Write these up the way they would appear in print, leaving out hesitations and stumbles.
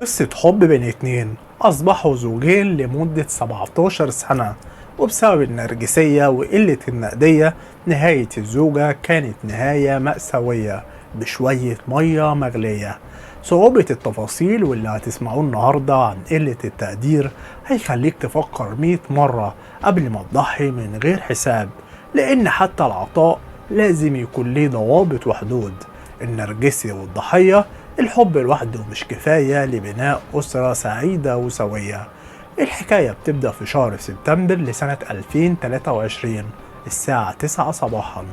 قصة حب بين اتنين أصبحوا زوجين لمدة 17 سنة، وبسبب النرجسية وقلة النقدية نهاية الزوجة كانت نهاية مأساوية بشوية مية مغلية. صعوبة التفاصيل واللي هتسمعوه النهاردة عن قلة التقدير هيخليك تفكر 100 مرة قبل ما تضحي من غير حساب، لأن حتى العطاء لازم يكون ليه ضوابط وحدود. النرجسي والضحية الحب لوحده مش كفاية لبناء أسرة سعيدة وسوية. الحكاية بتبدأ في شهر سبتمبر لسنة 2023 الساعة 9 صباحا.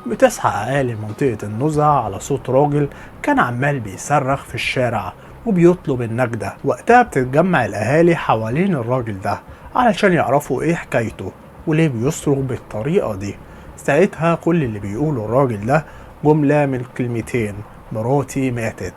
بتصحى أهالي منطقة النزهة على صوت راجل كان عمال بيصرخ في الشارع وبيطلب النجدة. وقتها بتتجمع الأهالي حوالين الراجل ده علشان يعرفوا إيه حكايته وليه بيصرخ بالطريقة دي. ساعتها كل اللي بيقوله الراجل ده جملة من كلمتين: مراتي ماتت.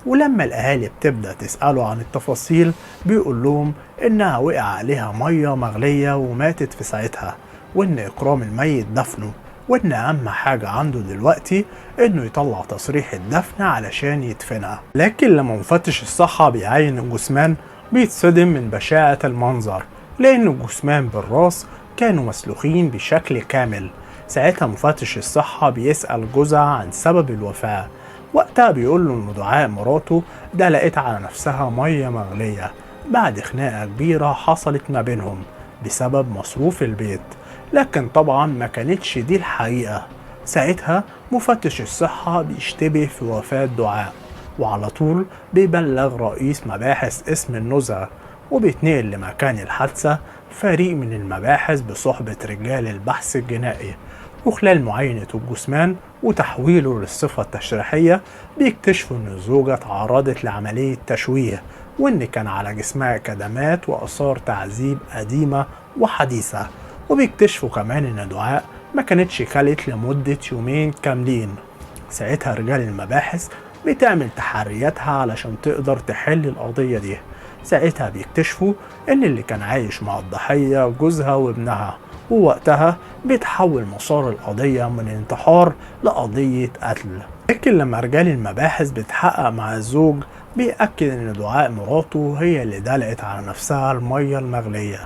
ولما الأهالي بتبدأ تسأله عن التفاصيل بيقول لهم إنها وقع عليها مية مغلية وماتت في ساعتها، وإن إكرام الميت دفنه، وإن أهم حاجة عنده دلوقتي إنه يطلع تصريح الدفن علشان يدفنها. لكن لما مفتش الصحة بيعاين الجثمان بيتصدم من بشاعة المنظر، لأن الجثمان بالراس كانوا مسلوخين بشكل كامل. ساعتها مفتش الصحة بيسأل جوزها عن سبب الوفاة. وقتها بيقول له إن دعاء مراته دلقت على نفسها مية مغلية بعد خناقة كبيرة حصلت ما بينهم بسبب مصروف البيت، لكن طبعا ما كانتش دي الحقيقة. ساعتها مفتش الصحة بيشتبه في وفاة دعاء، وعلى طول بيبلغ رئيس مباحث اسم النزهة، وبيتنقل لمكان الحادثة فريق من المباحث بصحبة رجال البحث الجنائي. وخلال معاينة الجثمان وتحويله للصفة التشريحية بيكتشفوا إن الزوجة تعرضت لعملية تشويه، وإن كان على جسمها كدمات وآثار تعذيب قديمة وحديثة. وبيكتشفوا كمان إن دعاء ما كانتش خلت لمدة يومين كاملين. ساعتها رجال المباحث بتعمل تحرياتها علشان تقدر تحل القضية دي. ساعتها بيكتشفوا إن اللي كان عايش مع الضحية جوزها وابنها، ووقتها بيتحول مسار القضية من انتحار لقضية قتل. لكن لما رجال المباحث بتحقق مع الزوج بيأكد إن دعاء مراته هي اللي دلقت على نفسها المية المغلية.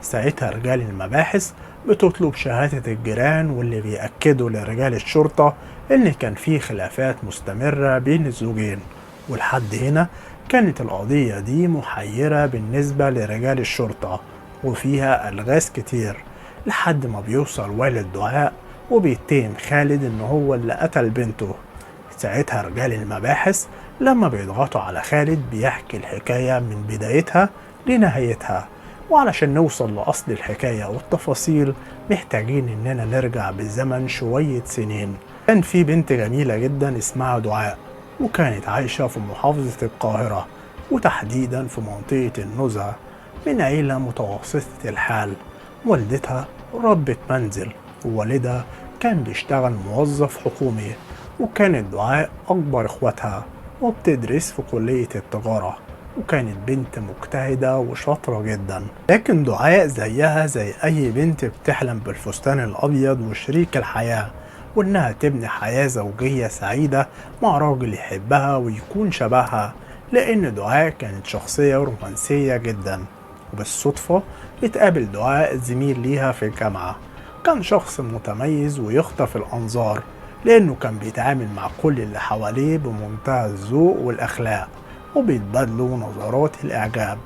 ساعتها رجال المباحث بتطلب شهادة الجيران واللي بيأكدوا لرجال الشرطة إن كان في خلافات مستمرة بين الزوجين. ولحد هنا كانت القضية دي محيرة بالنسبة لرجال الشرطة وفيها ألغاز كتير، لحد ما بيوصل والد دعاء وبيتهم خالد إن هو اللي قتل بنته. ساعتها رجال المباحث لما بيضغطوا على خالد بيحكي الحكاية من بدايتها لنهايتها. وعلشان نوصل لأصل الحكاية والتفاصيل محتاجين إننا نرجع بالزمن شوية سنين. كان في بنت جميلة جدا اسمها دعاء، وكانت عايشة في محافظة القاهرة وتحديدا في منطقة النزهة، من عيلة متوسطة الحال. والدتها ربة منزل ووالدها كان بيشتغل موظف حكومي، وكانت دعاء أكبر إخواتها وبتدرس في كلية التجارة، وكانت بنت مجتهدة وشاطرة جدا. لكن دعاء زيها زي أي بنت بتحلم بالفستان الأبيض وشريك الحياة، وإنها تبني حياة زوجية سعيدة مع راجل يحبها ويكون شبهها، لأن دعاء كانت شخصية رومانسية جدا. وبالصدفة اتقابل دعاء زميل ليها في الجامعة، كان شخص متميز ويخطف الأنظار لأنه كان بيتعامل مع كل اللي حواليه بمنتهى الذوق والأخلاق، وبيتبادلوا نظرات الإعجاب،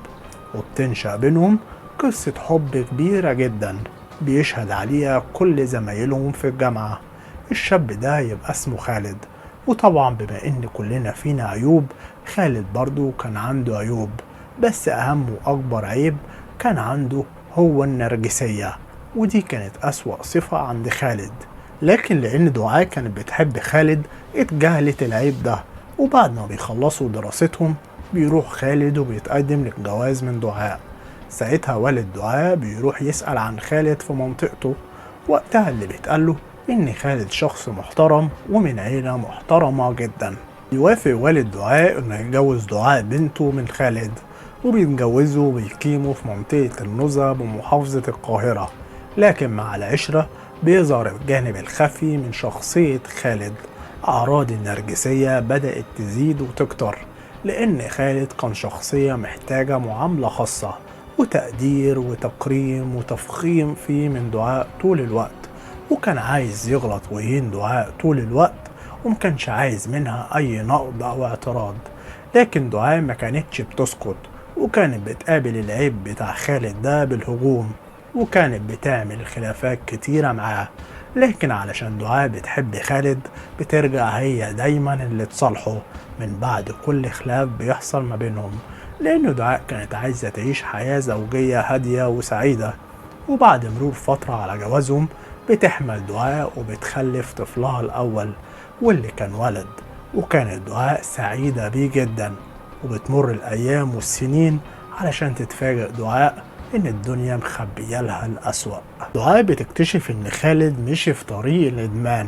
وبتنشأ بينهم قصة حب كبيرة جدا بيشهد عليها كل زمايلهم في الجامعة. الشاب ده يبقى اسمه خالد، وطبعا بما ان كلنا فينا عيوب خالد برضو كان عنده عيوب، بس اهم واكبر عيب كان عنده هو النرجسية، ودي كانت اسوأ صفة عند خالد. لكن لان دعاء كانت بتحب خالد اتجاهلت العيب ده، وبعد ما بيخلصوا دراستهم بيروح خالد وبيتقدم للجواز من دعاء. ساعتها والد دعاء بيروح يسأل عن خالد في منطقته، وقتها اللي بيتقاله إن خالد شخص محترم ومن عيلة محترمة جدا. يوافق والد دعاء إنه يتجوز دعاء بنته من خالد، وبيتجوزوا وبيقيموا في منطقة النزهة بمحافظة القاهرة. لكن مع العشرة بيظهر الجانب الخفي من شخصية خالد. أعراض النرجسية بدأت تزيد وتكتر، لأن خالد كان شخصية محتاجة معاملة خاصة وتقدير وتكريم وتفخيم فيه من دعاء طول الوقت، وكان عايز يغلط ويهين دعاء طول الوقت، ومكانش عايز منها أي نقد أو اعتراض. لكن دعاء ما كانتش بتسكت، وكانت بتقابل العيب بتاع خالد ده بالهجوم، وكانت بتعمل خلافات كتيرة معاه. لكن علشان دعاء بتحب خالد، بترجع هي دايما اللي تصالحه من بعد كل خلاف بيحصل ما بينهم، لأن دعاء كانت عايزة تعيش حياة زوجية هادية وسعيدة. وبعد مرور فترة على جوازهم، بتحمل دعاء وبتخلف طفلها الأول، واللي كان ولد، وكانت دعاء سعيدة بيه جدا. وبتمر الأيام والسنين علشان تتفاجئ دعاء إن الدنيا مخبية لها الأسوأ. دعاء بتكتشف إن خالد مشي في طريق الإدمان،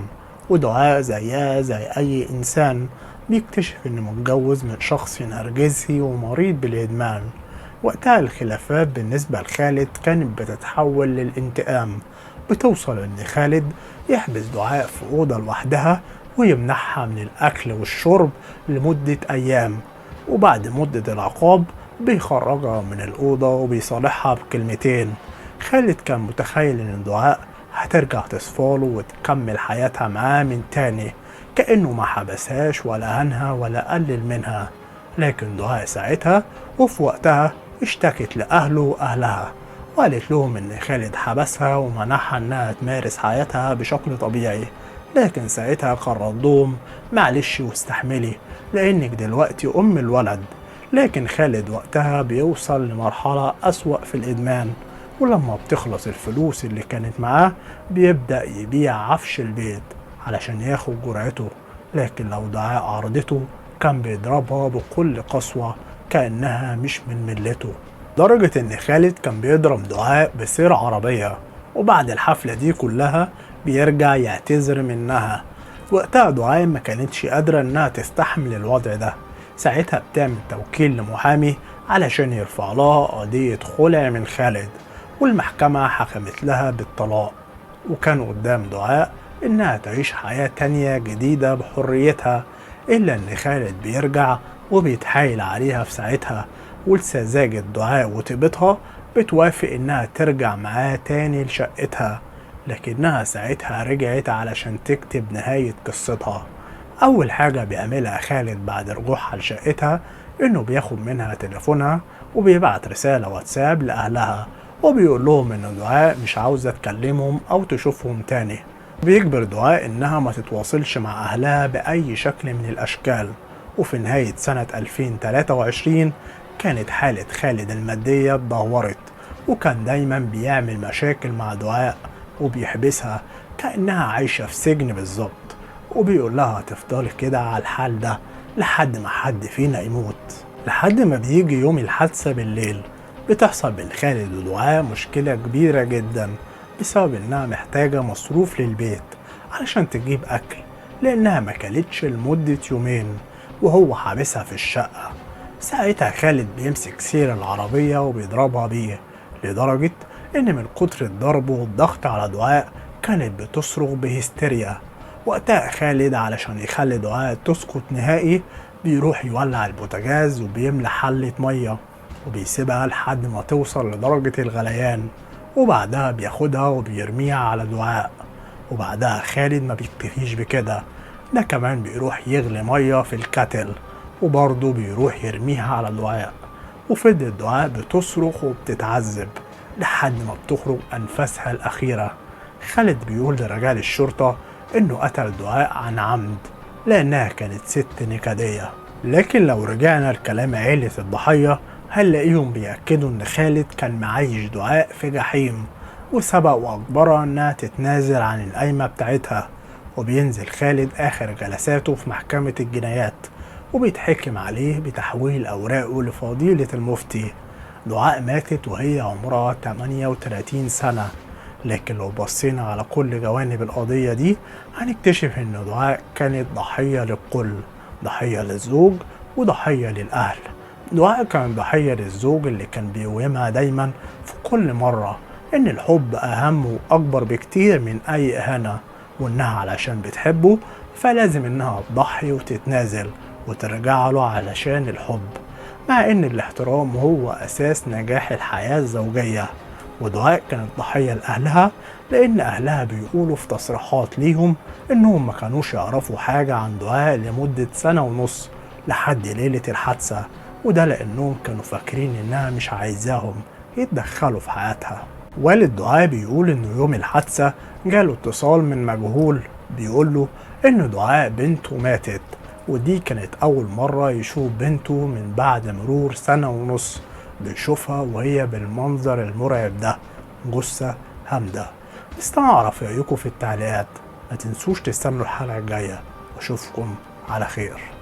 ودعاء زيها زي أي إنسان بيكتشف إنه متجوز من شخص نرجسي ومريض بالإدمان. وقتها الخلافات بالنسبة لخالد كانت بتتحول للانتقام، بتوصل إن خالد يحبس دعاء في أوضة لوحدها ويمنعها من الأكل والشرب لمدة أيام، وبعد مدة العقاب بيخرجها من الأوضة وبيصالحها بكلمتين. خالد كان متخيل إن دعاء هترجع تصفاله وتكمل حياتها معاه من تاني، كأنه ما حبسهاش ولا هنها ولا قلل منها. لكن دعاء ساعتها وفي وقتها اشتكت لأهله وأهلها، وقالت لهم إن خالد حبسها ومنعها إنها تمارس حياتها بشكل طبيعي. لكن ساعتها كان ردهم: معلش واستحملي، لأنك دلوقتي أم الولد. لكن خالد وقتها بيوصل لمرحلة أسوأ في الإدمان، ولما بتخلص الفلوس اللي كانت معاه بيبدأ يبيع عفش البيت علشان ياخد جرعته. لكن لو دعاء عرضته كان بيضربها بكل قسوة كأنها مش من ملته، لدرجة إن خالد كان بيضرب دعاء بسير عربية. وبعد الحفلة دي كلها بيرجع يعتذر منها. وقتها دعاء ما كانتش قادرة إنها تستحمل الوضع ده، ساعتها بتعمل توكيل لمحامي علشان يرفع لها قضية خلع من خالد، والمحكمة حكمت لها بالطلاق. وكان قدام دعاء إنها تعيش حياة تانية جديدة بحريتها، إلا إن خالد بيرجع وبيتحايل عليها في ساعتها، ولسذاجة دعاء وطيبتها بتوافق إنها ترجع معاه تاني لشقتها. لكنها ساعتها رجعت علشان تكتب نهاية قصتها. أول حاجة بيعملها خالد بعد رجوعها لشقتها إنه بياخد منها تليفونها وبيبعت رسالة واتساب لأهلها، وبيقول لهم إن دعاء مش عاوزة تكلمهم أو تشوفهم تاني. بيجبر دعاء إنها ما تتواصلش مع أهلها بأي شكل من الأشكال. وفي نهاية سنة 2023 كانت حالة خالد المادية اتدهورت، وكان دايما بيعمل مشاكل مع دعاء وبيحبسها كأنها عايشة في سجن بالظبط، وبيقول لها تفضلي كده على الحال ده لحد ما حد فينا يموت. لحد ما بيجي يوم الحادثة بالليل، بتحصل بين خالد ودعاء مشكلة كبيرة جدا بسبب انها محتاجة مصروف للبيت علشان تجيب اكل، لانها ما كلتش لمدة يومين وهو حابسها في الشقة. ساعتها خالد بيمسك سير العربية وبيضربها بيه، لدرجة ان من كتر الضرب والضغط على دعاء كانت بتصرخ بهستيريا. وقتها خالد علشان يخلي دعاء تسكت نهائي بيروح يولع البوتاجاز وبيملى حلة مية وبيسيبها لحد ما توصل لدرجة الغليان، وبعدها بياخدها وبيرميها على دعاء. وبعدها خالد ما بيكتفيش بكده، ده كمان بيروح يغلي مية في الكاتل وبرضه بيروح يرميها على دعاء. وفضلت دعاء بتصرخ وبتتعذب لحد ما بتخرج أنفاسها الأخيرة. خالد بيقول لرجال الشرطة إنه قتل دعاء عن عمد لأنها كانت ست نكدية. لكن لو رجعنا لكلام عيلة الضحية هنلاقيهم بيأكدوا إن خالد كان معيش دعاء في جحيم، وسبق وأجبرها إنها تتنازل عن القايمة بتاعتها. وبينزل خالد آخر جلساته في محكمة الجنايات وبيتحكم عليه بتحويل أوراقه لفضيلة المفتي. دعاء ماتت وهي عمرها 38 سنة، لكن لو بصينا على كل جوانب القضية دي هنكتشف إن دعاء كانت ضحية للكل، ضحية للزوج وضحية للأهل. دعاء كان ضحية للزوج اللي كان بيوهمها دايما في كل مرة إن الحب أهم وأكبر بكتير من أي إهانة، وإنها علشان بتحبه فلازم إنها تضحي وتتنازل وترجع له علشان الحب، مع إن الاحترام هو أساس نجاح الحياة الزوجية. ودعاء كانت ضحية لأهلها، لأن أهلها بيقولوا في تصريحات ليهم إنهم ما كانوش يعرفوا حاجة عن دعاء لمدة 1.5 سنة لحد ليلة الحادثة، وده لأنهم كانوا فاكرين إنها مش عايزاهم يتدخلوا في حياتها. والد دعاء بيقول إنه يوم الحادثة جاله اتصال من مجهول بيقوله إن دعاء بنته ماتت، ودي كانت أول مرة يشوف بنته من بعد مرور 1.5 سنة بيشوفها وهي بالمنظر المرعب ده، جثة هامدة. استنى أعرف رأيكم في التعليقات، ما تنسوش تستنوا الحلقة الجاية، وأشوفكم على خير.